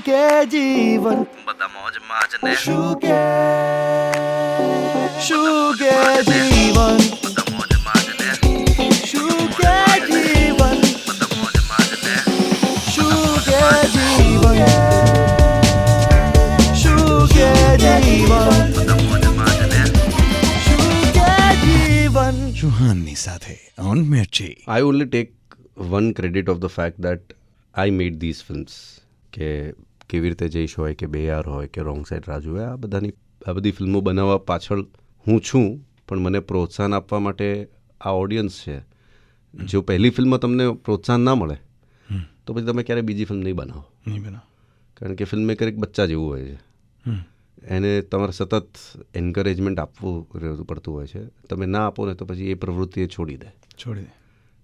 કે જીવન બધા મોજમાં જ ને શું કે જીવન બધા મોજમાં જ ને શું કે જીવન બધા મોજમાં જ ને શું કે જીવન શું કે જીવન બધા મોજમાં જ ને શું કે જીવન ચૌહાણની સાથે on Mirchi. I only take one credit of the fact that I made these films. કે કેવી રીતે જઈશ હોય કે બેયાર હોય કે રોંગ સાઈડ રાજુ હોય, આ બધી ફિલ્મો બનાવવા પાછળ હું છું, પણ મને પ્રોત્સાહન આપવા માટે આ ઓડિયન્સ છે. જો પહેલી ફિલ્મમાં તમને પ્રોત્સાહન ના મળે તો પછી તમે ક્યારે બીજી ફિલ્મ નહીં બનાવો. નહીં બનાવ. કારણ કે ફિલ્મ મેકર એક બચ્ચા જેવું હોય છે. એને તમારે સતત એન્કરેજમેન્ટ આપવું પડતું હોય છે. તમે ના આપો ને તો પછી એ પ્રવૃત્તિ એ છોડી દે. છોડી દે.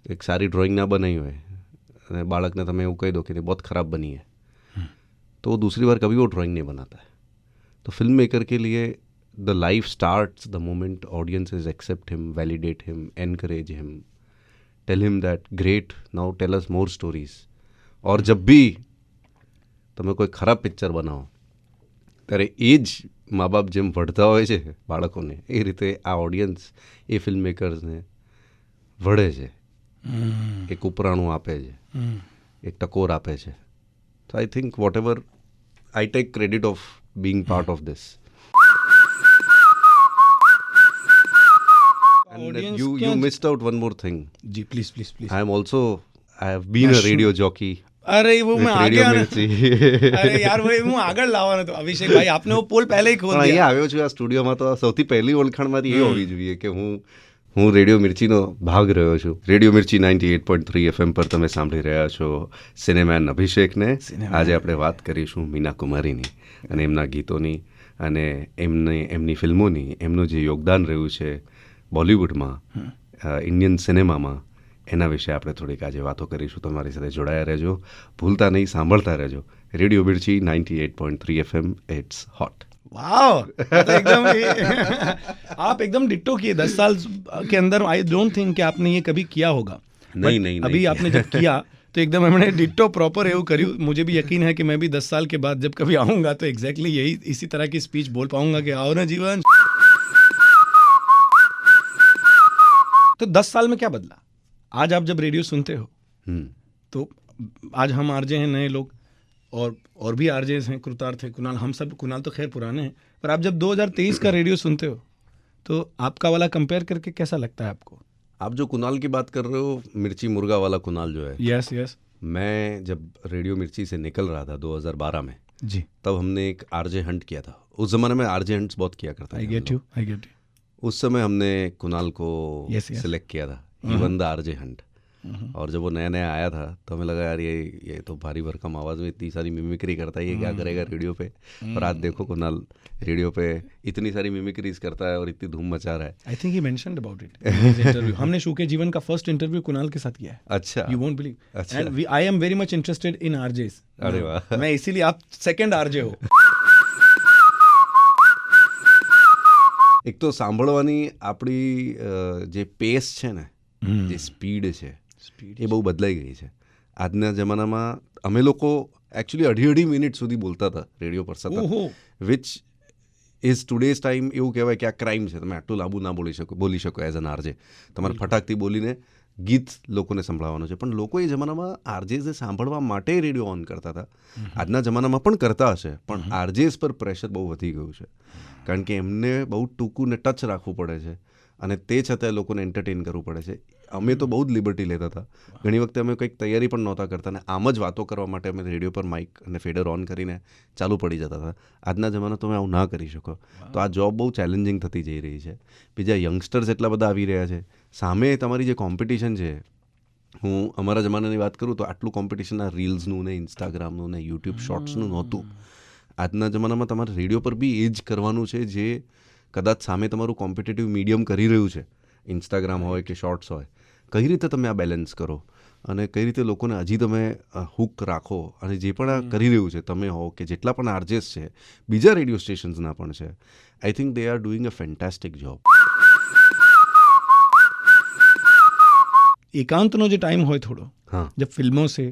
एक सारी ड्राइंग ना बनाई हुई है, बालक ने तुम्हें वो कह दो कि बहुत ख़राब बनी है, तो वो दूसरी बार कभी वो ड्राइंग नहीं बनाता है. तो फिल्म मेकर के लिए the life starts the moment audiences accept him, validate him, encourage him, tell him that great, now tell us more stories. और जब भी તમે કોઈ ખરાબ પિક્ચર બનાવો ત્યારે એ જ મા બાપ જેમ વઢતા હોય છે બાળકોને, એ રીતે આ ઓડિયન્સ એ ફિલ્મ મેકર્સને વઢે છે, એક ઉપરાણું આપે છે, એક ટકોર આપે છે. So I think whatever, I take credit of being part of this. And Audience you ક્યાં missed out one more thing. જી please please please. I have been a radio jockey. अरे वो मैं with आ Radio गया ना. Mirchi. अरे यार वो હું આગળ લાવવાનો હતો અભિષેક ભાઈ, આપને वो પોલ પહેલે ही खोल પણ दिया. અહીંયા આવ્યો છું આ સ્ટુડિયોમાં તો સૌથી પહેલી ઓળખાણ મારી એ હોવી જોઈએ કે હું રેડિયો મિર્ચીનો ભાગ રહ્યો છું. રેડિયો મિર્ચી 98.3 FM પર તમે સાંભળી રહ્યા છો સિનેમેન અભિષેકને. આજે આપણે વાત કરીશું મીના કુમારીની અને એમના ગીતોની અને એમની ફિલ્મોની, એમનું જે યોગદાન રહ્યું છે બોલિવૂડમાં, ઇન્ડિયન સિનેમામાં, એના વિશે આપણે થોડીક આજે વાતો કરીશું. તમારી સાથે જોડાયા રહેજો, ભૂલતા નહીં, સાંભળતા રહેજો. Radio Mirchi 98.3 FM, it's hot. वाह, तो एकदम आप एकदम डिट्टो किए 10 साल के अंदर. आई डोंट थिंक कि आपने ये कभी किया होगा. नहीं. अभी आपने जब किया तो एकदम हमने डिट्टो प्रॉपर એવું કર્યું. मुझे भी यकीन है कि मैं भी 10 साल के बाद जब कभी आऊँगा तो एग्जैक्टली यही इसी तरह की स्पीच बोल पाऊंगा कि आओ ना जीवन. तो 10 साल में क्या बदला? आज आप जब रेडियो सुनते हो तो आज हम आरजे हैं, नए लोग, और भी आरजे हैं, कृतार्थ है, कुणाल, हम सब, कुणाल तो खैर पुराने हैं, पर आप जब 2023 का रेडियो सुनते हो तो आपका वाला कंपेयर करके कैसा लगता है आपको? आप जो कुणाल की बात कर रहे हो, मिर्ची मुर्गा वाला कुणाल जो है, यस यस मैं जब रेडियो मिर्ची से निकल रहा था 2012 में, जी, तब हमने एक आरजे हंट किया था. उस ज़माने में आरजे हंट्स बहुत किया करता आई था. Get you. उस समय हमने कुणाल को Yes, yes. सिलेक्ट किया था, ही वन द आरजे हंट. और जब वो नया नया आया था तो हमें लगा यार ये तो भारी भरकम आवाज़ में इतनी सारी मिमिक्री करता है, ये क्या करेगा रेडियो पे. और आज देखो कुणाल रेडियो पे इतनी सारी मिमिक्रीज करता है और इतनी धूम मचा रहा है. I think he mentioned about it interview. हमने शो के जीवन का फर्स्ट इंटरव्यू कुणाल के साथ किया है. अच्छा. You won't believe. अच्छा. And I am very much interested in RJs. अरे वाह. मैं इसीलिए, आप सेकंड आरजे हो. એક તો સાંભળવાની આપણી જે પેસ છે ને, જે સ્પીડ છે, એ બહુ બદલાઈ ગઈ છે. આજના જમાનામાં અમે લોકો એકચ્યુઅલી 2.5 મિનિટ સુધી બોલતા હતા રેડિયો પર સતત, વિચ ઇઝ ટુડેઝ ટાઈમ એવું કહેવાય કે આ ક્રાઇમ છે. તમે આટલું લાંબુ ના બોલી શકો એઝ એન આરજે. તમારે ફટાકથી બોલીને ગીત લોકોને સંભળાવવાનું છે. પણ લોકો એ જમાનામાં આરજેઝે સાંભળવા માટે રેડિયો ઓન કરતા હતા. આજના જમાનામાં પણ કરતા હશે, પણ આરજેઝ પર પ્રેશર બહુ વધી ગયું છે. કારણ કે એમને બહુ ટૂંકું ને ટચ રાખવું પડે છે અને તે છતાંય લોકોને એન્ટરટેન કરવું પડે છે. અમે તો બહુ જ લિબર્ટી લેતા હતા. ઘણી વખતે અમે કંઈક તૈયારી પણ નહોતા કરતા ને આમ જ વાતો કરવા માટે અમે રેડિયો પર માઇક અને ફેડર ઓન કરીને ચાલુ પડી જતા હતા. આજના જમાના તમે આવું ના કરી શકો. તો આ જોબ બહુ ચેલેન્જિંગ થતી જઈ રહી છે. બીજા યંગસ્ટર્સ એટલા બધા આવી રહ્યા છે. સામે તમારી જે કોમ્પિટિશન છે, હું અમારા જમાનાની વાત કરું તો આટલું કોમ્પિટિશન આ રીલ્સનું ને ઇન્સ્ટાગ્રામનું ને યુટ્યુબ શોર્ટ્સનું નહોતું. આજના જમાનામાં તમારે રેડિયો પર બી એ જ કરવાનું છે જે કદાચ સામે તમારું કોમ્પિટિટિવ મીડિયમ કરી રહ્યું છે, ઇન્સ્ટાગ્રામ હોય કે શોર્ટ્સ હોય. કઈ રીતે તમે આ બેલેન્સ કરો અને કઈ રીતે લોકોને હજી તમે હુક રાખો. અને જે પણ આ કરી રહ્યું છે, તમે હો કે જેટલા પણ આરજેસ છે, બીજા રેડિયો સ્ટેશન્સના પણ છે, I think they are doing a fantastic job. એકાંતનો જે ટાઈમ હોય થોડો, हाँ. जब फिल्मों से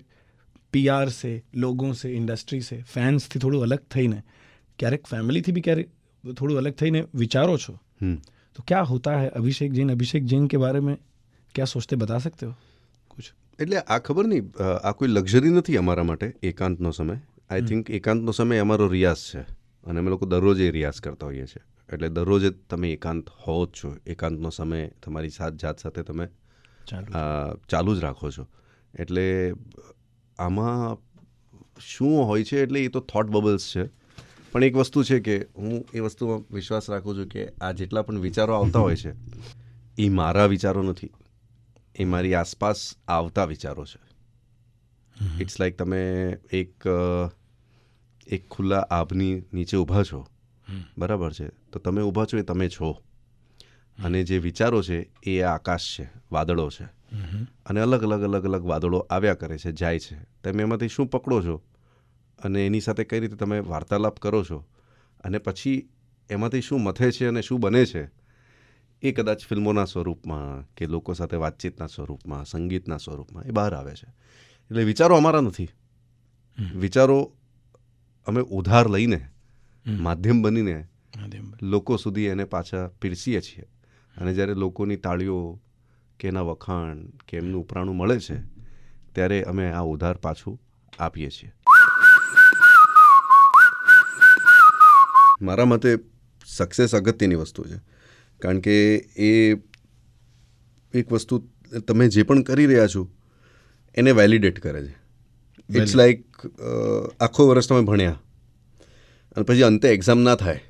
PR से, लोगों से, इंडस्ट्री से, ફેન્સથી થોડું અલગ થઈને, ક્યારેક ફેમિલીથી બી ક્યારેક થોડું અલગ થઈને વિચારો છો, तो क्या होता है अभिषेक जैन के बारे में क्या सोचते बता सकते हो कुछ? એટલે આ ખબર નહીં, આ કોઈ લક્ઝરી નથી અમારા માટે એકાંતનો સમય. આઈ થિંક એકાંતનો સમય અમારો રિયાઝ છે અને અમે લોકો દરરોજ એ રિયાઝ કરતા હોઈએ છીએ. એટલે દરરોજ તમે એકાંત હો જ છો. એકાંતનો સમય તમારી જાત સાથે તમે ચાલુ જ રાખો છો. એટલે આમાં શું હોય છે, એટલે એ તો થોટ બબલ્સ છે. પણ એક વસ્તુ છે કે હું એ વસ્તુમાં વિશ્વાસ રાખું છું કે આ જેટલા પણ વિચારો આવતા હોય છે એ મારા વિચારો નથી, એ મારી આસપાસ આવતા વિચારો છે. ઇટ્સ લાઈક તમે એક ખુલ્લા આભની નીચે ઊભા છો, બરાબર છે, તો તમે ઊભા છો એ તમે છો, અને જે વિચારો છે એ આકાશ છે, વાદળો છે, અને અલગ અલગ વાદળો આવ્યા કરે છે, જાય છે. તમે એમાંથી શું પકડો છો અને એની સાથે કઈ રીતે તમે વાર્તાલાપ કરો છો, અને પછી એમાંથી શું મથે છે અને શું બને છે, એ કદાચ ફિલ્મોના સ્વરૂપમાં કે લોકો સાથે વાતચીતના સ્વરૂપમાં, સંગીતના સ્વરૂપમાં એ બહાર આવે છે. એટલે વિચારો અમારા નથી, વિચારો અમે ઉધાર લઈને માધ્યમ બનીને લોકો સુધી એને પાછા પીરસીએ છીએ. અને જ્યારે લોકોની તાળીઓ કે એના વખાણ કે એમનું ઉપરાણું મળે છે ત્યારે અમે આ ઉધાર પાછું આપીએ છીએ. મારા મતે સક્સેસ અગત્યની વસ્તુ છે, કારણ કે એ એક વસ્તુ તમે જે પણ કરી રહ્યા છો એને વેલિડેટ કરે છે. ઇટ્સ લાઈક આખો વર્ષ તમે ભણ્યા અને પછી અંતે એક્ઝામ ના થાય,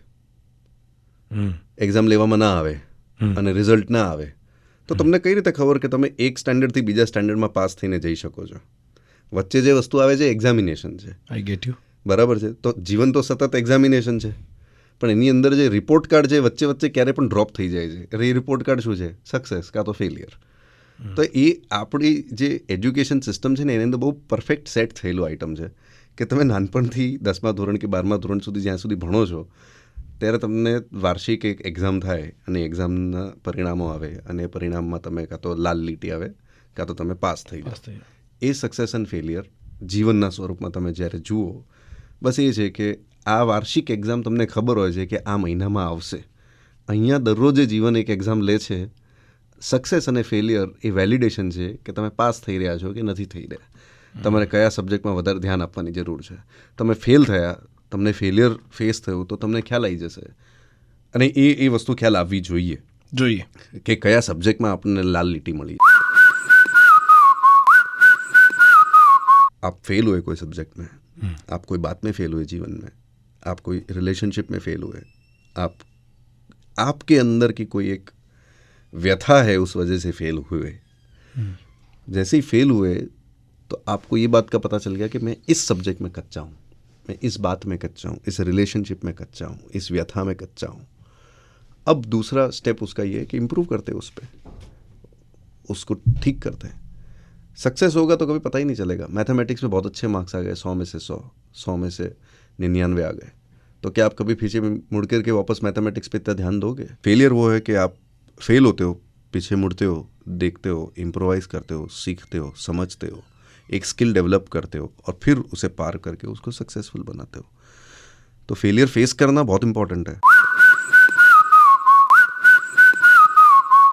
એક્ઝામ લેવામાં ના આવે અને રિઝલ્ટ ના આવે, તો તમને કઈ રીતે ખબર કે તમે એક સ્ટેન્ડર્ડથી બીજા સ્ટેન્ડર્ડમાં પાસ થઈને જઈ શકો છો? વચ્ચે જે વસ્તુ આવે છે એક્ઝામિનેશન છે. I get you. બરાબર છે. તો જીવન તો સતત એક્ઝામિનેશન છે, પણ એની અંદર જે રિપોર્ટ કાર્ડ છે વચ્ચે ક્યારે પણ ડ્રોપ થઈ જાય છે. એ રિપોર્ટ કાર્ડ શું છે? સક્સેસ કાં તો ફેલિયર. તો એ આપણી જે એજ્યુકેશન સિસ્ટમ છે ને એની અંદર બહુ પરફેક્ટ સેટ થયેલું આઇટમ છે કે તમે નાનપણથી 10મા ધોરણ કે 12મા ધોરણ સુધી જ્યાં સુધી ભણો છો ત્યારે તમને વાર્ષિક એક એક્ઝામ થાય અને એક્ઝામના પરિણામો આવે અને એ પરિણામમાં તમે કાં તો લાલ લીટી આવે કાં તો તમે પાસ થઈ જાઓ. એ સક્સેસ એન્ડ ફેલિયર જીવનના સ્વરૂપમાં તમે જ્યારે જુઓ, બસ એ છે કે આ વાર્ષિક એક્ઝામ તમને ખબર હોય છે કે આ મહિનામાં આવશે. અહીંયા દરરોજ જીવન એક એક્ઝામ લે છે. સક્સેસ અને ફેલિયર એ વેલિડેશન છે કે તમે પાસ થઈ રહ્યા છો કે નથી થઈ રહ્યા, તમારે કયા સબ્જેક્ટમાં વધારે ધ્યાન આપવાની જરૂર છે. તમે ફેલ થયા, તમને ફેલિયર ફેસ થયું તો તમને ખ્યાલ આવી જશે, અને એ વસ્તુ ખ્યાલ આવવી જોઈએ કે કયા સબ્જેક્ટમાં આપણને લાલ લીટી મળી. आप फेल हुए कोई सब्जेक्ट में, आप कोई बात में फेल हुए जीवन में, आप कोई रिलेशनशिप में फेल हुए, आपके अंदर की कोई एक व्यथा है उस वजह से फेल हुए. जैसे ही फेल हुए तो आपको ये बात का पता चल गया कि मैं इस सब्जेक्ट में कच्चा हूँ, मैं इस बात में कच्चा हूँ, इस रिलेशनशिप में कच्चा हूँ, इस व्यथा में कच्चा हूँ. अब दूसरा स्टेप उसका ये है कि इम्प्रूव करते हैं उस पर, उसको ठीक करते हैं. सक्सेस होगा तो कभी पता ही नहीं चलेगा. मैथमेटिक्स में बहुत अच्छे मार्क्स आ गए, 100 में से 100 में से 99 आ गए, तो क्या आप कभी पीछे मुड़ कर के वापस मैथमेटिक्स पे इतना ध्यान दोगे? फेलियर वो है कि आप फेल होते हो, पीछे मुड़ते हो, देखते हो, इम्प्रोवाइज करते हो, सीखते हो, समझते हो, एक स्किल डेवलप करते हो और फिर उसे पार करके उसको सक्सेसफुल बनाते हो. तो फेलियर फेस करना बहुत इंपॉर्टेंट है.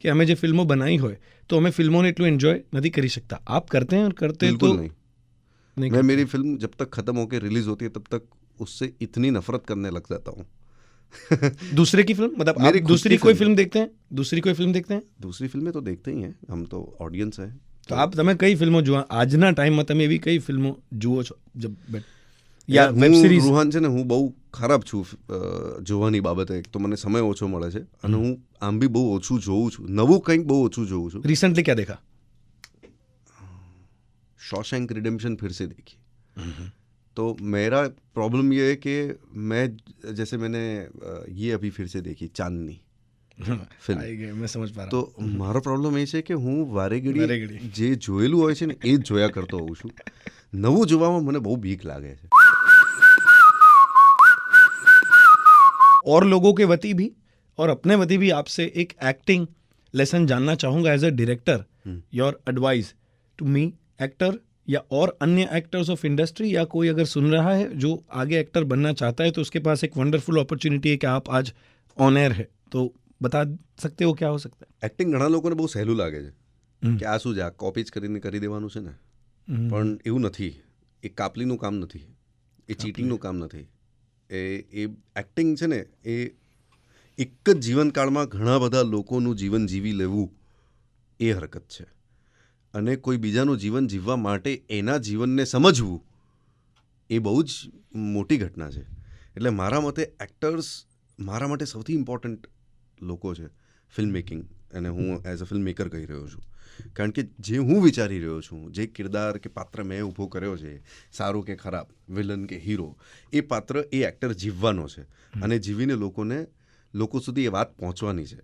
कि हमें जो फिल्मों बनाई हो तो हमें फिल्मों ने इतना एंजॉय नहीं कर सकता. आप करते हैं और करते हैं तो नहीं. मैं मेरी फिल्म जब तक खत्म होकर रिलीज होती है तब तक उससे इतनी नफरत करने लग जाता हूँ. दूसरे की फिल्म मतलब आप दूसरी कोई फिल्म देखते हैं? दूसरी कोई फिल्म देखते हैं? दूसरी फिल्में तो देखते ही हैं, हम तो ऑडियंस हैं. तो आप તમે કઈ ફિલ્મો જોવા આજના ટાઈમમાં તમે એવી કઈ ફિલ્મો જુઓ છો? યા વેબ સિરીઝ? રૂહાન છે ને, હું બહુ ખરાબ છું જોવાની બાબતે. એક તો મને સમય ઓછો મળે છે અને હું આમ બી બહુ ઓછું જોઉં છું, નવું કંઈક બહુ ઓછું જોઉં છું. रिसेंटली क्या देखा? शॉशैंक रिडेम्पशन फिर से देखी. तो मेरा प्रॉब्लम ये है कि मैं जैसे मैंने ये अभी फिर से देखी चांदनी फिल्म. मैं समझ पा रहा. तो મારો પ્રોબ્લેમ એ છે કે હું વારે ઘડી જે જોયેલું હોય છે ને એ જ જોયા કરતો હોઉં છું. નવું જોવામાં મને બહુ બીક લાગે છે. और लोगों के वती भी और अपने वती भी आपसे एक एक्टिंग लेसन जानना चाहूँगा as a director. Your advice to me actor या और अन्य एक्टर्स ऑफ इंडस्ट्री, या कोई अगर सुन रहा है जो आगे एक्टर बनना चाहता है तो उसके पास एक वंडरफुल अपॉर्चुनिटी है कि आप आज ऑन एयर है, तो बता सकते हो क्या हो सकता है? એક્ટિંગ ઘણા લોકોને બહુ સહેલું લાગે છે કે આ શું છે, આ કોપી જ કરીને કરી દેવાનું છે ને, પણ એવું નથી. એ કાપલીનું કામ નથી, એ ચીટિંગનું કામ નથી. એ એક્ટિંગ છે ને, એ એક જ જીવનકાળમાં ઘણા બધા લોકોનું જીવન જીવી લેવું એ હરકત છે. અને કોઈ બીજાનું જીવન જીવવા માટે એના જીવનને સમજવું એ બહુ જ મોટી ઘટના છે. એટલે મારા મતે એક્ટર્સ મારા માટે સૌથી ઇમ્પોર્ટન્ટ લોકો છે ફિલ્મ મેકિંગ, અને હું એઝ અ ફિલ્મ મેકર કહી રહ્યો છું. કારણ કે જે હું વિચારી રહ્યો છું, જે કિરદાર કે પાત્ર મેં ઊભો કર્યો છે, સારું કે ખરાબ, વિલન કે હીરો, એ પાત્ર એ એક્ટર જીવવાનો છે અને જીવીને લોકો સુધી એ વાત પહોંચવાની છે.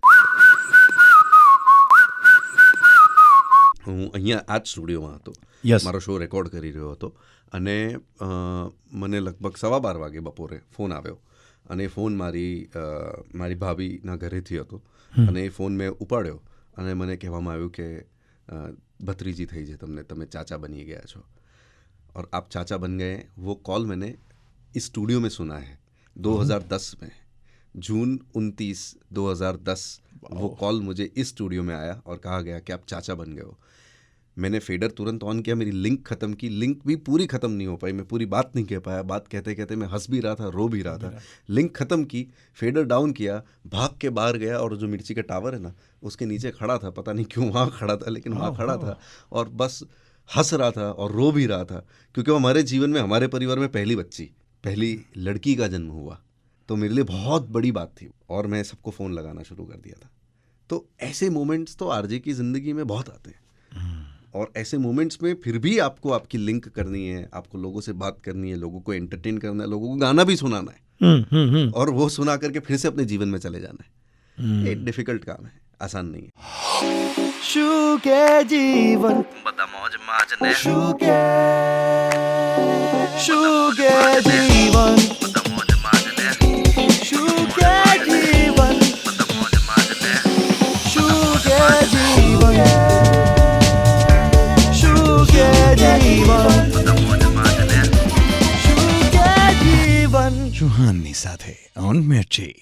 હું અહીંયા આ જ સ્ટુડિયોમાં હતો, મારો શો રેકોર્ડ કરી રહ્યો હતો, અને મને લગભગ 12:15 વાગે બપોરે ફોન આવ્યો, અને એ ફોન મારી ભાભીના ઘરેથી હતો, અને એ ફોન મેં ઉપાડ્યો અને મને કહેવામાં આવ્યું કે ભત્રીજી થઈ છે તમને, તમે ચાચા બની ગયા છો, और आप चाचा बन गए. वो कॉल मैंने इस स्टूडियो में सुना है 2010 में, जून 29, 2010 वो कॉल मुझे इस स्टूडियो में आया और कहा गया कि आप चाचा बन गए हो. मैंने फेडर तुरंत ऑन किया, मेरी लिंक ख़त्म की, लिंक भी पूरी ख़त्म नहीं हो पाई, मैं पूरी बात नहीं कह पाया, बात कहते कहते मैं हंस भी रहा था, रो भी रहा था. लिंक ख़त्म की, फेडर डाउन किया, भाग के बाहर गया और जो मिर्ची का टावर है ना उसके नीचे खड़ा था, पता नहीं क्यों वहाँ खड़ा था, लेकिन वहाँ खड़ा था और बस हंस रहा था और रो भी रहा था, क्योंकि वो हमारे जीवन में, हमारे परिवार में पहली लड़की का जन्म हुआ, तो मेरे लिए बहुत बड़ी बात थी और मैं सबको फ़ोन लगाना शुरू कर दिया था. तो ऐसे मोमेंट्स तो आरजे की ज़िंदगी में बहुत आते हैं, और ऐसे मोमेंट्स में फिर भी आपको आपकी लिंक करनी है, आपको लोगों से बात करनी है, लोगों को एंटरटेन करना है, लोगों को गाना भी सुनाना है, और वो सुना करके फिर से अपने जीवन में चले जाना है. ये डिफिकल्ट काम है, आसान नहीं है. શું કે જીવન, બધા મોજ માજ ને શું કે જીવન, બધા મોજ માજ ને શું કે જીવન, બધા મોજ માજ ને શું કે જીવન, શું કે જીવન, બધા મોજ માજ ને શું કે જીવન. ચૌહાણની સાથે ઓન મિર્ચી.